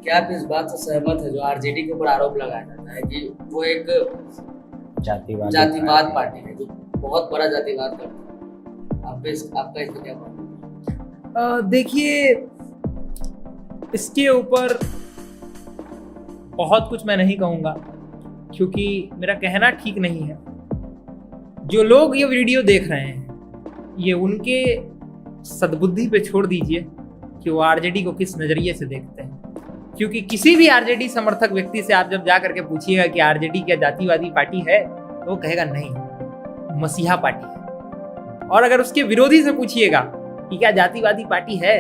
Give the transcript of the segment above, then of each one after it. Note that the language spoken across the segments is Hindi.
क्या आप इस बात से सहमत है जो आरजेडी के ऊपर आरोप लगाया जाता है कि वो एक जातिवाद पार्टी है जो बहुत बड़ा जातिवाद करती है? आपका इसका क्या मानना? देखिए, इसके ऊपर बहुत कुछ मैं नहीं कहूँगा क्योंकि मेरा कहना ठीक नहीं है। जो लोग ये वीडियो देख रहे हैं ये उनके सद्बुद्धि पे छोड़ दीजिए कि वो आरजेडी को किस नज़रिए से देखते हैं, क्योंकि किसी भी आरजेडी समर्थक व्यक्ति से आप जब जा करके पूछिएगा कि आरजेडी क्या जातिवादी पार्टी है तो वो कहेगा नहीं, मसीहा पार्टी है। और अगर उसके विरोधी से पूछिएगा कि क्या जातिवादी पार्टी है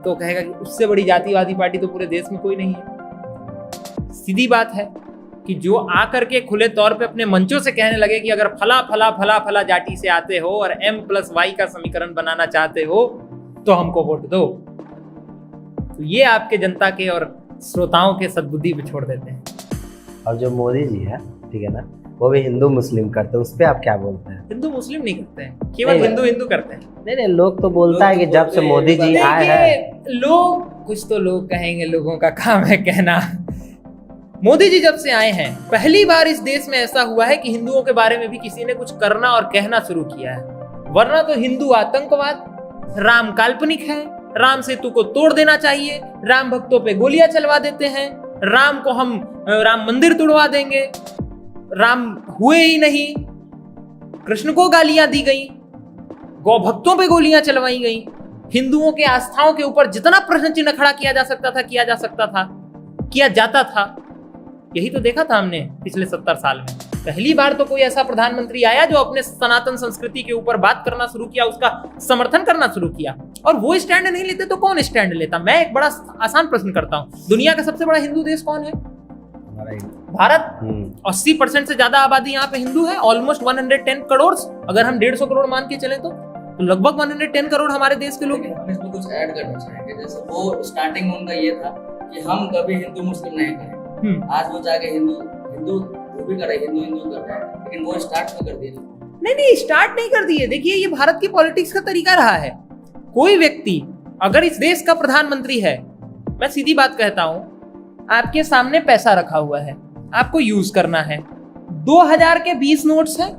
तो कहेगा कि उससे बड़ी जातिवादी पार्टी तो पूरे देश में कोई नहीं है। सीधी बात है कि जो आकर के खुले तौर पे अपने मंचों से कहने लगे कि अगर फला फला फला फला जाति से आते हो और M+Y का समीकरण बनाना चाहते हो तो हमको वोट दो, तो ये आपके जनता के और श्रोताओं के सद्बुद्धि पे छोड़ देते हैं। और जो मोदी जी है, ठीक है ना, वो भी हिंदू मुस्लिम करते हैं, उस पे आप क्या बोलते हैं? हिंदू मुस्लिम नहीं करते हैं, केवल हिंदू करते हैं। नहीं, लोग तो बोलता है कि जब से मोदी जी आए हैं, लोग कुछ तो लोग कहेंगे, लोगों का काम है कहना। मोदी जी जब से आए हैं पहली बार इस देश में ऐसा हुआ है कि हिंदुओं के बारे में भी किसी ने कुछ करना और कहना शुरू किया है, वरना तो हिंदू आतंकवाद, राम काल्पनिक है, राम सेतु को तोड़ देना चाहिए, राम भक्तों पे गोलियां चलवा देते हैं, राम को हम राम मंदिर तोड़वा देंगे, राम हुए ही नहीं, कृष्ण को गालियां दी गई, गौ भक्तों पे गोलियां चलवाई गई, हिंदुओं के आस्थाओं के ऊपर जितना प्रश्न चिन्ह खड़ा किया जा सकता था किया जाता था। यही तो देखा था हमने पिछले 70 साल में। पहली बार तो कोई ऐसा प्रधानमंत्री आया जो अपने सनातन संस्कृति के ऊपर बात करना शुरू किया, उसका समर्थन करना शुरू किया। और वो स्टैंड नहीं लेते तो कौन स्टैंड लेता? मैं एक बड़ा आसान प्रश्न करता हूँ, दुनिया का सबसे बड़ा हिंदू देश कौन है? भारत। 80% से ज्यादा आबादी यहाँ पे हिंदू है, ऑलमोस्ट 110 करोड़। अगर हम 150 करोड़ मान के चले तो लगभग 110 करोड़ हमारे देश के लोग हैं। हम इसमें कुछ ऐड करना चाहेंगे, जैसे वो स्टार्टिंग में उनका ये था कि हम कभी हिंदू मुस्लिम नहीं करें, आज वो जाके हिंदू वो भी कर रहे, हिंदू कर रहे हैं, लेकिन वो स्टार्ट में कर दिए। नहीं, स्टार्ट नहीं कर दिए। देखिए, ये भारत की पॉलिटिक्स का तरीका रहा है। कोई व्यक्ति अगर इस देश का प्रधानमंत्री है, मैं सीधी बात कहता हूं, आपके सामने पैसा रखा हुआ है, आपको यूज करना है। 2000 के 20 नोट्स हैं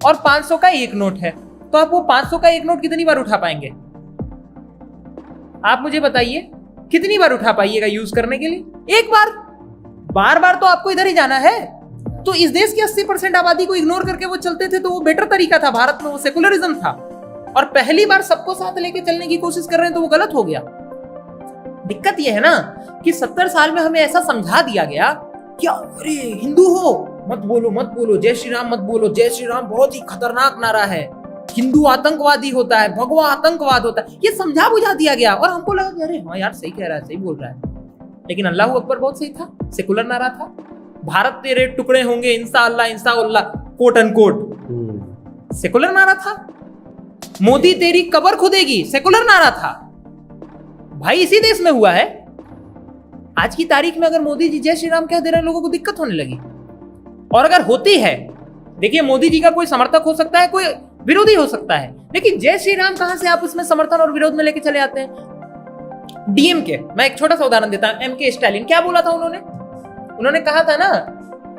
और 500 का एक नोट है, तो आप वो 500 का एक नोट कितनी बार उठा पाएंगे? आप मुझे बताइए, कितनी बार उठा पाइएगा यूज करने के लिए? एक बार। बार बार तो आपको इधर ही जाना है। तो इस देश की 80% आबादी को इग्नोर करके वो चलते थे तो वो बेटर तरीका था। भारत में वो सेकुलरिज्म था, और पहली बार सबको साथ लेके चलने की कोशिश कर रहे हैं तो वो गलत हो गया। दिक्कत ये है ना कि 70 साल में हमें ऐसा समझा दिया गया कि अरे हिंदू हो मत बोलो, जय श्री राम मत बोलो, जय श्री राम बहुत ही खतरनाक नारा है, हिंदू आतंकवादी होता है, भगवा आतंकवाद होता है, ये समझा बुझा दिया गया। और हमको लगा कि अरे हाँ यार, सही कह रहा है, सही बोल रहा है। लेकिन अल्लाह अकबर बहुत सही था, सेकुलर नारा था। भारत तेरे टुकड़े होंगे इंशाअल्लाह कोट अनकोट, सेकुलर नारा था। मोदी तेरी कब्र खुदेगी, सेकुलर नारा था। भाई इसी देश में हुआ है। आज की तारीख में अगर मोदी जी जय श्री राम कह दे रहे हैं, लोगों को दिक्कत होने लगी। और अगर होती है, देखिए मोदी जी का कोई समर्थक हो सकता है, कोई विरोधी हो सकता है, लेकिन जय श्री राम कहां से आप उसमें समर्थन और विरोध में लेके चले आते हैं? डीएमके, मैं एक छोटा सा उदाहरण देता हूं। एमके स्टालिन, क्या बोला था उन्होंने कहा था ना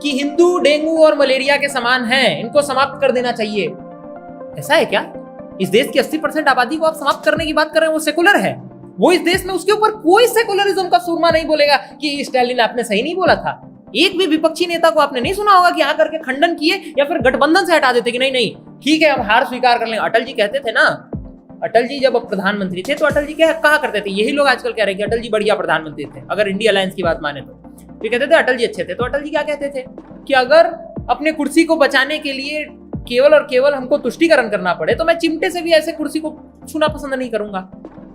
कि हिंदू डेंगू और मलेरिया के समान हैं, इनको समाप्त कर देना चाहिए। ऐसा है क्या? इस देश की 80% आबादी को आप समाप्त करने की बात कर रहे हैं, वो सेकुलर है। वो इस देश में उसके ऊपर कोई सेकुलरिज्म का सूरमा नहीं बोलेगा कि स्टालिन आपने सही नहीं बोला था। एक भी विपक्षी नेता को आपने नहीं सुना होगा कि आकर के खंडन किए या फिर गठबंधन से हटा देते कि नहीं ठीक है हम हार स्वीकार कर लेंगे। अटल जी कहते थे ना, अटल जी जब प्रधानमंत्री थे तो अटल जी कहा करते थे, यही लोग आजकल कह रहे हैं कि अटल जी बढ़िया प्रधानमंत्री थे। अगर इंडिया अलायंस की बात माने तो ये कहते थे अटल जी अच्छे थे। तो अटल जी क्या कहते थे कि अगर अपने कुर्सी को बचाने के लिए केवल और केवल हमको तुष्टीकरण करना पड़े तो मैं चिमटे से भी ऐसे कुर्सी को छूना पसंद नहीं करूंगा।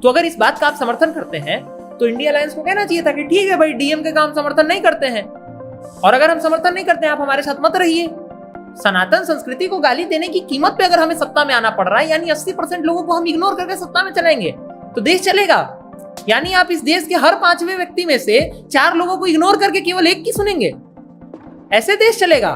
तो अगर इस बात का आप समर्थन करते हैं तो इंडिया अलायंस को कहना चाहिए था कि ठीक है भाई, डीएमके का हम समर्थन नहीं करते हैं, और अगर हम समर्थन नहीं करते हैं आप हमारे साथ मत रहिए। सनातन संस्कृति को गाली देने की कीमत पे अगर हमें सत्ता में आना पड़ रहा है, यानी 80% लोगों को हम इग्नोर करके सत्ता में चलेंगे तो देश चलेगा। यानी आप इस देश के हर 5वें व्यक्ति में से 4 लोगों को इग्नोर करके केवल एक की सुनेंगे, ऐसे देश चलेगा।